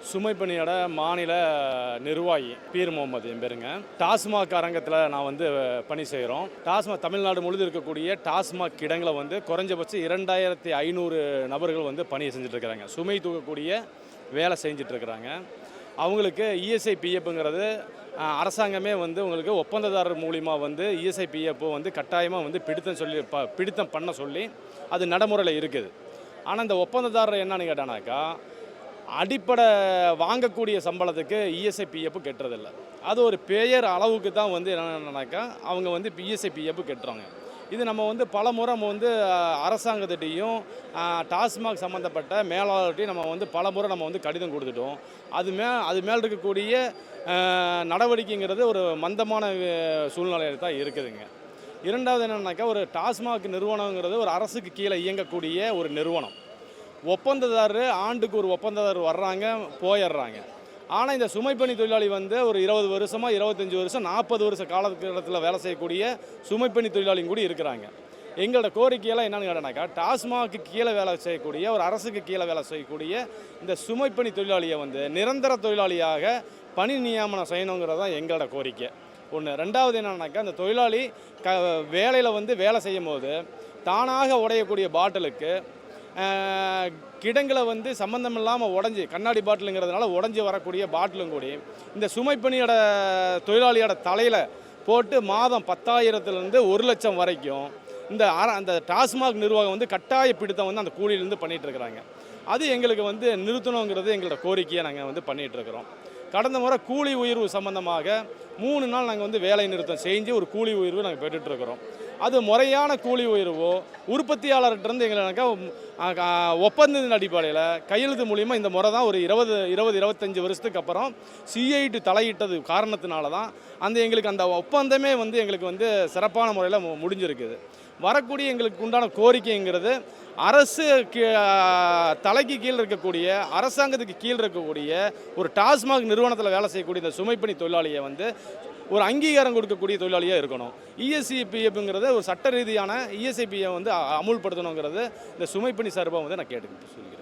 சுமைப்பணியோட மாநில நிர்வாகி பீர் முகமது என் பேருங்க. டாஸ்மாக் அரங்கத்தில் நான் பணி செய்கிறோம். டாஸ்மாக் தமிழ்நாடு முழுது இருக்கக்கூடிய டாஸ்மாக் கிடங்களை குறைஞ்சபட்சம் 2500 நபர்கள் பணி செஞ்சுட்ருக்கிறாங்க. சுமை தூக்கக்கூடிய வேலை செஞ்சிட்ருக்கிறாங்க. அவங்களுக்கு இஎஸ்ஐ பிஎஃப்ங்கிறது அரசாங்கமே உங்களுக்கு ஒப்பந்ததாரர் மூலிமா இஎஸ்ஐ பிஎஃப் கட்டாயமாக பிடித்தம் பண்ண சொல்லி அது நடைமுறையில் இருக்குது. ஆனால் இந்த ஒப்பந்ததாரர் என்னன்னு கேட்டானாக்கா, அடிப்படை வாங்கக்கூடிய சம்பளத்துக்கு இஎஸ்ஐ பிஎஃப் கட்டுறதில்லை. அது ஒரு பெயர் அளவுக்கு தான் என்னன்னாக்கா அவங்க இஎஸ்ஐ பிஎஃப் கட்டுறாங்க. இது நம்ம பல முறை அரசாங்கத்திட்டையும் டாஸ்மாக் சம்மந்தப்பட்ட மேலாளர்கிட்டையும் நம்ம பல முறை நம்ம கடிதம் கொடுத்துட்டோம். அது மேல் இருக்கக்கூடிய நடவடிக்கைங்கிறது ஒரு மந்தமான சூழ்நிலையில் தான் இருக்குதுங்க. இரண்டாவது என்னன்னாக்கா, ஒரு டாஸ்மாக் நிறுவனங்கிறது ஒரு அரசுக்கு கீழே இயங்கக்கூடிய ஒரு நிறுவனம். ஒப்பந்ததாரர் ஆண்டுக்கு ஒரு ஒப்பந்ததாரர் வர்றாங்க, போயிடுறாங்க. ஆனால் இந்த சுமைப்பணி தொழிலாளி ஒரு 20 வருஷமாக 25 வருஷம் 40 வருஷ காலகட்டத்தில் வேலை செய்யக்கூடிய சுமைப்பணி தொழிலாளியும் கூட இருக்கிறாங்க. எங்களோட கோரிக்கையெல்லாம் என்னென்னு கேட்டானாக்கா, டாஸ்மாக்கு கீழே வேலை செய்யக்கூடிய ஒரு அரசுக்கு கீழே வேலை செய்யக்கூடிய இந்த சுமைப்பணி தொழிலாளியை நிரந்தர தொழிலாளியாக பணி நியமனம் செய்யணுங்கிறது தான் எங்களோட கோரிக்கை ஒன்று. ரெண்டாவது என்னன்னாக்கா, அந்த தொழிலாளி வேலையில் வேலை செய்யும் போது தானாக உடையக்கூடிய பாட்டிலுக்கு கிடங்களை சம்மந்தம் இல்லாமல் உடஞ்சி, கண்ணாடி பாட்டிலுங்கிறதுனால உடஞ்சி வரக்கூடிய பாட்டிலும் கூடி இந்த சுமைப்பணியோட தொழிலாளியோட தலையில் போட்டு மாதம் 10,000லேருந்து 1,00,000 வரைக்கும் அந்த டாஸ்மாக் நிர்வாகம் கட்டாய பிடித்தம் அந்த கூலியிலேருந்து பண்ணிகிட்ருக்குறாங்க. அது எங்களுக்கு நிறுத்தணுங்கிறது எங்களோட கோரிக்கையை நாங்கள் பண்ணிகிட்ருக்குறோம். கடந்த முறை கூலி உயர்வு சம்பந்தமாக 3 நாள் நாங்கள் வேலை நிறுத்தம் செஞ்சு ஒரு கூலி உயர்வு நாங்கள் பெற்றுட்ருக்குறோம். அது முறையான கூலி உயர்வோ உற்பத்தியாளர்கிட்டருந்து எங்களுக்கு ஒப்பந்தத்தின் அடிப்படையில் கையெழுத்து மூலிமா இந்த முறை தான் ஒரு 20-25 வருஷத்துக்கு அப்புறம் சிஐடி தலையிட்டது காரணத்தினால தான் எங்களுக்கு அந்த ஒப்பந்தமே எங்களுக்கு சிறப்பான முறையில் முடிஞ்சிருக்குது. வரக்கூடிய எங்களுக்கு உண்டான கோரிக்கைங்கிறது, அரசு தலைக்கு கீழ் இருக்கக்கூடிய அரசாங்கத்துக்கு கீழ் இருக்கக்கூடிய ஒரு டாஸ்மாக் நிறுவனத்தில் வேலை செய்யக்கூடிய இந்த சுமைப்பணி தொழிலாளியை ஒரு அங்கீகாரம் கொடுக்கக்கூடிய தொழிலாளியாக இருக்கணும். இஎஸ்ஐபிஎஃப்ங்கிறத ஒரு சட்ட ரீதியான இஎஸ்ஐபியை அமுல்படுத்தணுங்கிறது இந்த சுமைப்பணி சார்பாக நான் கேட்டு சொல்கிறேன்.